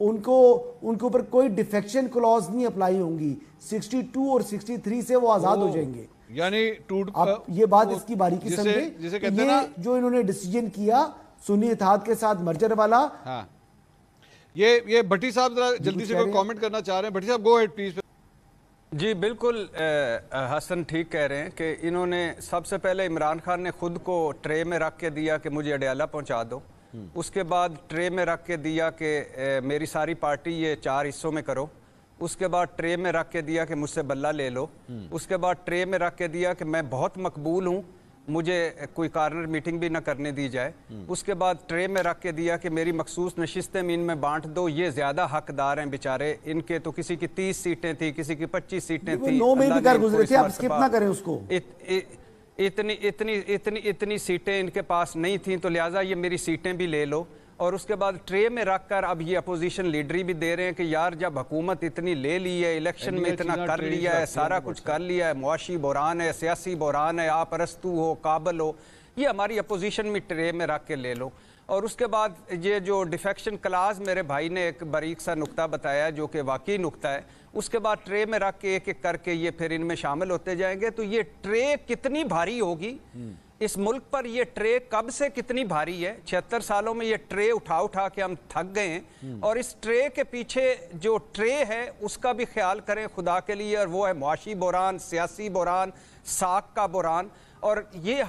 ان کے اوپر کوئی ڈیفیکشن کلوز نہیں اپلائی ہوں گی. 62 اور 63 سے وہ آزاد ہو جائیں گے. یعنی آپ یہ بات اس کی باریکی سمجھیں. یہ جو انہوں نے ڈیسیجن کیا سنی اتحاد کے ساتھ مرجر والا. ہاں یہ بھٹی صاحب ذرا جلدی سے کوئی کامنٹ کرنا چاہ رہے ہیں. بھٹی صاحب گو ہیڈ پلیز. جی بالکل حسن ٹھیک کہہ رہے ہیں کہ انہوں نے سب سے پہلے عمران خان نے خود کو ٹرے میں رکھ کے دیا کہ مجھے اڈیالہ پہنچا دو. اس کے بعد ٹرے میں رکھ کے دیا کہ میری ساری پارٹی یہ 4 حصوں میں کرو. اس کے بعد ٹرے میں رکھ کے دیا کہ مجھ سے بلہ لے لو. اس کے بعد ٹرے میں رکھ کے دیا کہ میں بہت مقبول ہوں, مجھے کوئی کارنر میٹنگ بھی نہ کرنے دی جائے. اس کے بعد ٹرے میں رکھ کے دیا کہ میری مخصوص نشستیں ان میں بانٹ دو, یہ زیادہ حقدار ہیں بیچارے, ان کے تو کسی کی 30 سیٹیں تھیں, کسی کی 25 سیٹیں تھیں. 9 میں بھی کر گزرے تھے, آپ سکپ نہ کریں اس کو. اتنی سیٹیں ان کے پاس نہیں تھیں, تو لہٰذا یہ میری سیٹیں بھی لے لو. اور اس کے بعد ٹرے میں رکھ کر اب یہ اپوزیشن لیڈری بھی دے رہے ہیں کہ یار جب حکومت اتنی لے لی ہے, الیکشن میں اتنا کر لیا ہے, سارا کچھ کر لیا ہے, معاشی بحران ہے, سیاسی بحران ہے, آپ ارسطو ہو, کابل ہو, یہ ہماری اپوزیشن میں ٹرے میں رکھ کے لے لو. اور اس کے بعد یہ جو ڈیفیکشن کلاز میرے بھائی نے ایک باریک سا نقطہ بتایا جو کہ واقعی نقطہ ہے, اس کے بعد ٹرے میں رکھ کے ایک ایک کر کے یہ پھر ان میں شامل ہوتے جائیں گے. تو یہ ٹرے کتنی بھاری ہوگی اس ملک پر, یہ ٹرے کب سے کتنی بھاری ہے. 76 سالوں میں یہ ٹرے اٹھا کے ہم تھک گئے ہیں. اور اس ٹرے کے پیچھے جو ٹرے ہے اس کا بھی خیال کریں خدا کے لیے, اور وہ ہے معاشی بحران, سیاسی بحران, ساکھ کا بحران. اور یہ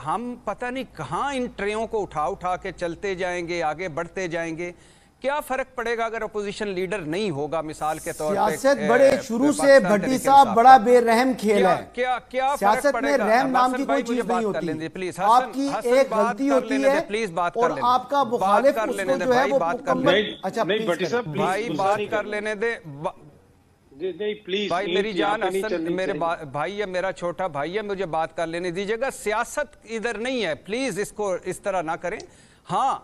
ہم پتہ نہیں کہاں ان ٹریوں کو اٹھا کے چلتے جائیں گے, آگے بڑھتے جائیں گے. کیا فرق پڑے گا اگر اپوزیشن لیڈر نہیں ہوگا مثال کے طور پر. سیاست بڑے شروع سے بھٹی صاحب بڑا بے رحم کھیل ہے. سیاست میں رحم نام کی کوئی چیز نہیں ہوتی. آپ کی ایک غلطی ہوتی ہے اور آپ کا مخالف اس کو جو ہے وہ مکمل. اچھا بھائی بات کر لینے دے. بھائی میری جان حسن میرے بھائی ہے, میرا چھوٹا بھائی ہے, مجھے بات کر لینے دیجیے گا. سیاست ادھر نہیں ہے, پلیز اس کو اس طرح نہ کریں. ہاں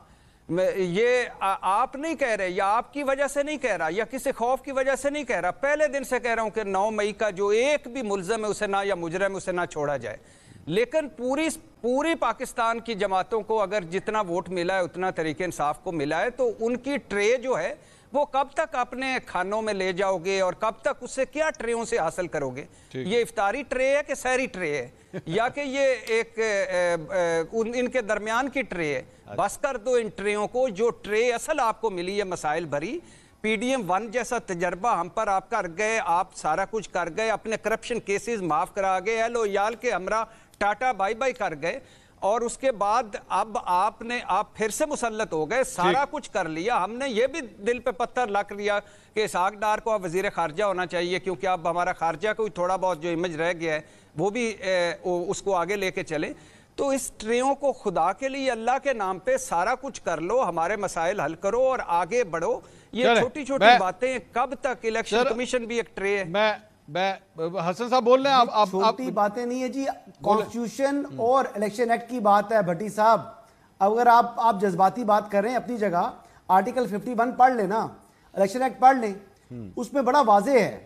یہ آپ نہیں کہہ رہے, یا آپ کی وجہ سے نہیں کہہ رہا, یا کسی خوف کی وجہ سے نہیں کہہ رہا, پہلے دن سے کہہ رہا ہوں کہ 9 مئی کا جو ایک بھی ملزم ہے اسے نہ, یا مجرم اسے نہ چھوڑا جائے. لیکن پوری پاکستان کی جماعتوں کو اگر جتنا ووٹ ملا ہے اتنا تحریک انصاف کو ملا ہے, تو ان کی ٹرے جو ہے وہ کب تک اپنے کھانوں میں لے جاؤ گے, اور کب تک اس سے کیا ٹریوں سے حاصل کرو گے. یہ افطاری ٹرے ہے کہ سحری ٹرے ہے, یا کہ یہ ایک ان کے درمیان کی ٹرے ہے. بس کر دو ان ٹریوں کو. جو ٹرے اصل آپ کو ملی ہے مسائل بھری, PDM-1 جیسا تجربہ ہم پر آپ کر گئے, آپ سارا کچھ کر گئے, اپنے کرپشن کیسز معاف کرا گئے, ایال کے ہمراہ ٹاٹا بائی بائی کر گئے, اور اس کے بعد اب آپ پھر سے مسلط ہو گئے, سارا کچھ کر لیا. ہم نے یہ بھی دل پہ پتھر رکھ لیا کہ اسحاق ڈار کو اب وزیر خارجہ ہونا چاہیے, کیونکہ اب ہمارا خارجہ کوئی تھوڑا بہت جو امیج رہ گیا ہے وہ بھی اس کو آگے لے کے چلے. تو اس ٹریوں کو خدا کے لیے اللہ کے نام پہ سارا کچھ کر لو, ہمارے مسائل حل کرو اور آگے بڑھو. یہ چھوٹی چھوٹی باتیں کب تک, الیکشن کمیشن بھی ایک ٹرے ہے. حسن صاحب بول رہے ہیں, آپ چھوٹی باتیں نہیں ہے جی, کانسٹیٹیوشن اور الیکشن ایکٹ کی بات ہے. بھٹی صاحب اگر آپ جذباتی بات کر رہے ہیں اپنی جگہ, آرٹیکل 51 پڑھ لیں نا, الیکشن ایکٹ پڑھ لیں, اس میں بڑا واضح ہے.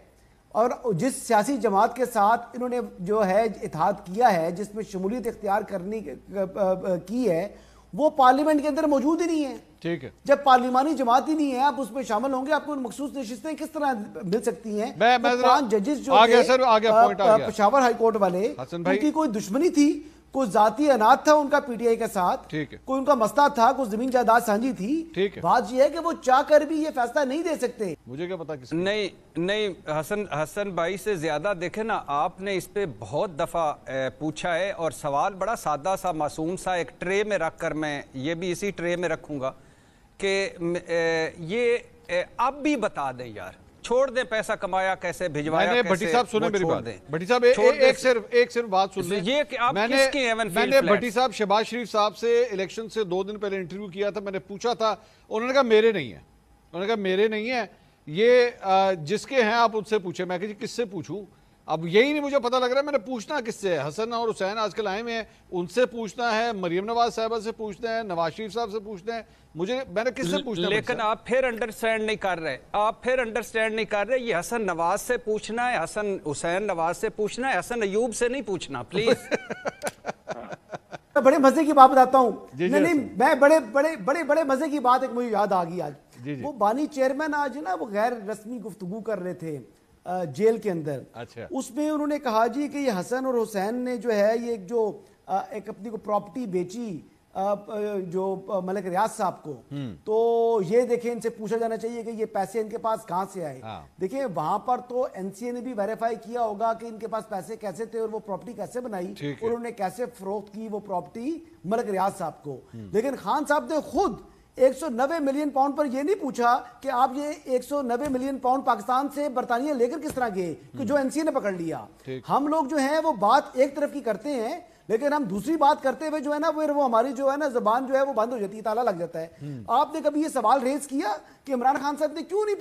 اور جس سیاسی جماعت کے ساتھ انہوں نے جو ہے اتحاد کیا ہے, جس میں شمولیت اختیار کرنے کی ہے, وہ پارلیمنٹ کے اندر موجود ہی نہیں ہے. ٹھیک ہے, جب پارلیمانی جماعت ہی نہیں ہے, آپ اس میں شامل ہوں گے, آپ کو مخصوص نشستیں کس طرح مل سکتی ہیں. 5 ججز جو تھے پشاور ہائی کورٹ والے, ان کی کوئی دشمنی تھی, کوئی ذاتی انات تھا ان کا پی ٹی آئی کے ساتھ, کوئی ان کا مسئلہ تھا, کوئی زمین جائیداد سانجھی تھی. بات یہ ہے کہ وہ چاہ کر بھی یہ فیصلہ نہیں دے سکتے. مجھے کیا پتا کس نہیں حسن بھائی سے زیادہ دیکھیں نا, آپ نے اس پہ بہت دفعہ پوچھا ہے, اور سوال بڑا سادہ سا معصوم سا ایک ٹرے میں رکھ کر, میں یہ بھی اسی ٹرے میں رکھوں گا کہ یہ اب بھی بتا دیں یار, چھوڑ دیں پیسہ کمایا کیسے, بھجوایا کیسے. بھٹی صاحب سنیں میری بات, بھٹی صاحب ایک صرف بات سن لیں. یہ کہ آپ کس کی ایون میں نے بھٹی صاحب شہباز شریف صاحب سے الیکشن سے 2 دن پہلے انٹرویو کیا تھا, میں نے پوچھا تھا, انہوں نے کہا میرے نہیں ہے, یہ جس کے ہیں آپ ان سے پوچھیں. میں کہ جی کس سے پوچھوں, اب یہی نہیں مجھے پتہ لگ رہا ہے میں نے پوچھنا کس سے. حسن اور حسین آج کل آئے ہوئے ہیں, ان سے پوچھنا ہے, مریم نواز صاحبہ سے پوچھنا ہے, نواز شریف صاحب سے پوچھنا ہے, میں نے کس سے پوچھنا ہے. لیکن آپ پھر انڈرسٹینڈ نہیں کر رہے, یہ حسن نواز سے پوچھنا ہے, حسن حسین نواز سے پوچھنا ہے, حسن ایوب سے نہیں پوچھنا پلیز. بڑے مزے کی بات بتاتا ہوں, نہیں میں بڑے مزے کی بات ایک مجھے یاد آ گئی آج. وہ بانی چیئرمین آج ہے نا وہ غیر رسمی گفتگو کر رہے تھے جیل کے اندر. اچھا. اس میں انہوں نے کہا جی کہ یہ حسن اور حسین نے جو ہے یہ ایک اپنی کو پراپرٹی بیچی جو ملک ریاض صاحب کو, تو یہ دیکھیں ان سے پوچھا جانا چاہیے کہ یہ پیسے ان کے پاس کہاں سے آئے. دیکھیں وہاں پر تو این سی اے نے بھی ویریفائی کیا ہوگا کہ ان کے پاس پیسے کیسے تھے اور وہ پراپرٹی کیسے بنائی اور انہوں نے کیسے فروخت کی وہ پراپرٹی ملک ریاض صاحب کو. لیکن خان صاحب نے خود 190 ملین پاؤنڈ پر یہ نہیں پوچھا کہ آپ یہ 190 ملین پاؤنڈ پاکستان سے برطانیہ لے کر کس طرح گئے کہ جو این سی اے نے پکڑ لیا. ہم لوگ جو ہیں وہ بات ایک طرف کی کرتے ہیں لیکن ہم دوسری بات کرتے ہوئے جو ہے نا وہ ہماری جو ہے نا زبان جو ہے وہ بند ہو جاتی ہے, تالا لگ جاتا ہے. آپ نے کبھی یہ سوال ریز کیا کہ عمران خان صاحب نے کیوں نہیں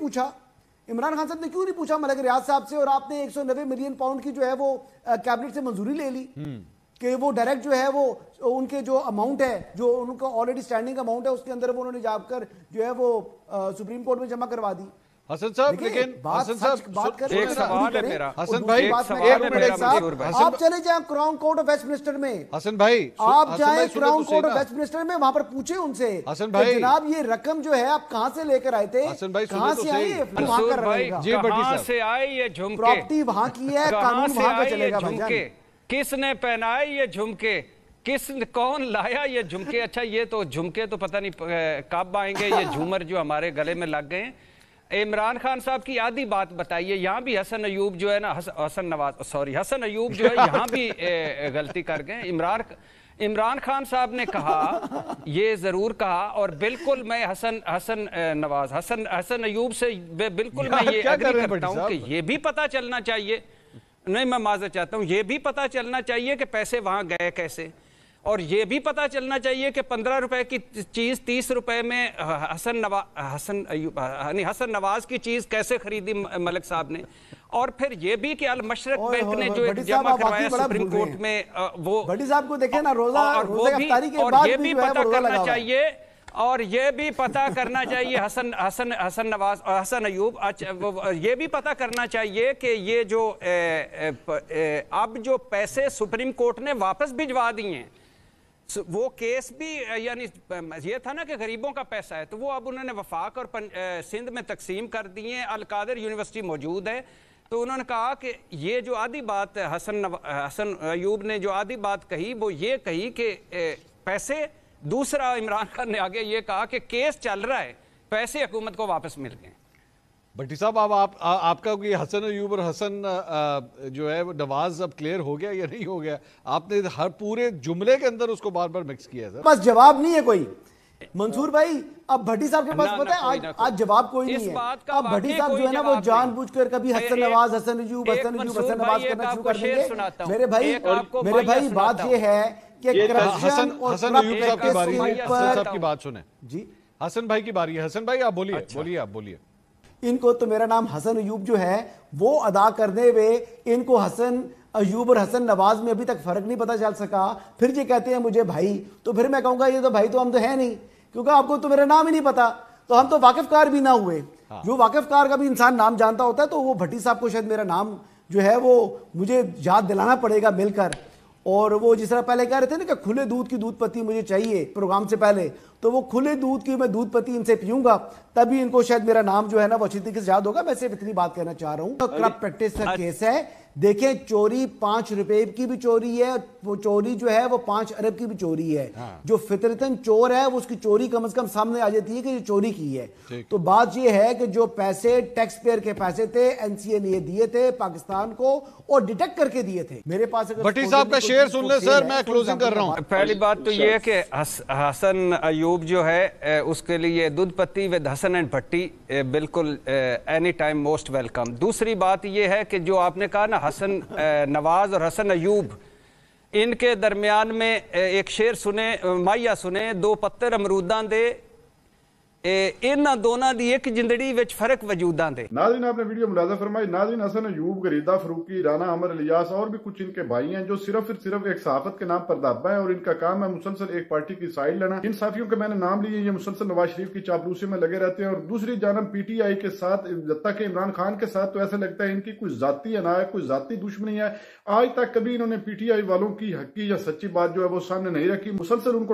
پوچھا ملک ریاض صاحب سے, اور آپ نے 190 ملین پاؤنڈ کی جو ہے وہ کیبنٹ سے منظوری لے لی کہ وہ ڈائریکٹ جو ہے وہ ان کے جو اماؤنٹ ہے جو ان کا آلریڈی سٹینڈنگ اماؤنٹ ہے اس کے اندر وہ انہوں نے جا کر جو ہے وہ سپریم کورٹ میں جمع کروا دی. حسن صاحب لیکن حسن صاحب ایک سوال ہے میرا, حسن بھائی آپ چلے جائیں crown court of Westminster میں, حسن بھائی آپ جائیں crown court of Westminster میں, وہاں پر پوچھیں ان سے کہ جناب یہ رقم جو ہے آپ کہاں سے لے کر آئے تھے, کہاں سے آئی, منصور بھائی کہاں سے آئے یہ جھمکے, پراپرٹی وہاں کی ہے, قانون وہاں کا چلے گا بھائی جان. کس نے پہنائے یہ جھمکے, کون لایا یہ جھمکے. اچھا یہ تو جھمکے تو پتہ نہیں کب آئیں گے, یہ جھومر جو ہمارے گلے میں لگ گئے ہیں. عمران خان صاحب کی آدھی بات بتائیے, یہاں بھی حسن ایوب جو ہے نا حسن ایوب جو ہے یہاں بھی غلطی کر گئے. عمران خان صاحب نے کہا, یہ ضرور کہا, اور بالکل میں حسن ایوب سے بالکل میں یہ ایگری کرتا ہوں کہ یہ بھی پتہ چلنا چاہیے, نہیں میں معذرت چاہتا ہوں, یہ بھی پتہ چلنا چاہیے کہ پیسے وہاں گئے کیسے, اور یہ بھی پتہ چلنا چاہیے کہ 15 روپے کی چیز 30 روپے میں حسن نواز کی چیز کیسے خریدی ملک صاحب نے, اور پھر یہ بھی کہ المشرق بینک نے جو جمع کروایا سپریم کورٹ میں وہ بھٹی صاحب کو دیکھیں نا روزہ افطاری کے بعد اور یہ بھی پتہ کرنا چاہیے, اور یہ بھی پتہ کرنا چاہیے حسن نواز اور حسن ایوب, یہ بھی پتہ کرنا چاہیے کہ یہ جو اب جو پیسے سپریم کورٹ نے واپس بھجوا دیے ہیں, وہ کیس بھی یعنی یہ تھا نا کہ غریبوں کا پیسہ ہے, تو وہ اب انہوں نے وفاق اور سندھ میں تقسیم کر دیے ہیں. القادر یونیورسٹی موجود ہے, تو انہوں نے کہا کہ یہ جو آدھی بات حسن ایوب نے جو آدھی بات کہی وہ یہ کہی کہ پیسے, دوسرا عمران خان نے آگے یہ کہا کہ کیس چل رہا ہے, پیسے حکومت کو واپس مل گئے. بھٹی صاحب آپ کا کوئی حسن ایوب اور حسن جو ہے نواز اب کلیئر ہو گیا یا نہیں ہو گیا؟ آپ نے ہر پورے جملے کے اندر اس کو بار بار مکس کیا ہے. بس جواب نہیں ہے کوئی منصور بھائی. اب بھٹی صاحب کے پاس پتہ ہے آج جواب کوئی نہیں ہے. اب بھٹی صاحب جو ہے نا وہ جان بوجھ کر کبھی حسن نواز حسن ایوب حسن نواز کرنا شروع کر دیں گے. میرے بھائی بات یہ ہے کہ حسن ایوب صاحب کی بات سنیں. جی حسن بھائی کی باری ہے. حسن بھائی آپ بولیے. ان کو تو میرا نام حسن ایوب جو ہے وہ ادا کرنے ہوئے ان کو حسن ایوب اور حسن نواز میں ابھی تک فرق نہیں پتہ چل سکا. پھر یہ کہتے ہیں مجھے بھائی, تو پھر میں کہوں گا یہ تو بھائی تو ہم تو ہے نہیں, کیونکہ آپ کو تو میرا نام ہی نہیں پتا, تو ہم تو واقف کار بھی نہ ہوئے. جو واقف کار کا بھی انسان نام جانتا ہوتا ہے تو وہ بھٹی صاحب کو شاید میرا نام جو ہے وہ مجھے یاد دلانا پڑے گا مل کر. اور وہ جس طرح پہلے کہہ رہے تھے نا کہ کھلے دودھ کی دودھ پتی مجھے چاہیے پروگرام سے پہلے, تو وہ کھلے دودھ کی میں دودھ پتی ان سے پیوں گا تبھی ان کو شاید میرا نام جو ہے نا وہ اچھی طریقے سے یاد ہوگا. میں صرف اتنی بات کہنا چاہ رہا ہوں, کرپٹ پریکٹس کا کیس ہے. دیکھیں چوری 5 روپے کی بھی چوری ہے, وہ چوری جو ہے وہ 5 ارب کی بھی چوری ہے. جو فطرتاً چور ہے وہ اس کی چوری کم از کم سامنے آ جاتی ہے کہ یہ چوری کی ہے. تو بات یہ ہے کہ جو پیسے ٹیکس پیئر کے پیسے تھے این سی اے نے دیے تھے پاکستان کو اور ڈیٹیکٹ کر کے دیے تھے. میرے پاس بھٹی صاحب کا شیئر سن لیں سر, میں کلوزنگ کر رہا ہوں. پہلی بات تو یہ ہے کہ حسن ایوب جو ہے اس کے لیے دودھ پتی ود حسن اینڈ بھٹی بالکل اینی ٹائم موسٹ ویلکم. دوسری بات یہ ہے کہ جو آپ نے کہا نا حسن نواز اور حسن ایوب, ان کے درمیان میں ایک شعر سنے, مائیا سنے, 2 پتر امروداں دے انہاں دونوں دی ایک جندڑی وچ فرق وجوداں دے. ناظرین آپ نے ویڈیو ملاحظہ فرمائی. ناظرین حسن ایوب, غریدہ فروقی, رانا عمر الیاس اور بھی کچھ ان کے بھائی ہیں جو صرف ایک صحافت کے نام پر دابا ہیں اور ان کا کام ہے مسلسل ایک پارٹی کی سائڈ لینا. ان صحافیوں کے میں نے نام لیے, یہ مسلسل نواز شریف کی چاپلوسی میں لگے رہتے ہیں, اور دوسری جانب پی ٹی آئی کے ساتھ, جب تک عمران خان کے ساتھ تو ایسا لگتا ہے ان کی کوئی ذاتی انا ہے, کوئی ذاتی دشمنی ہے. آج تک کبھی انہوں نے پی ٹی آئی والوں کی حقیقی یا سچی بات جو ہے وہ سامنے نہیں رکھی, مسلسل ان کو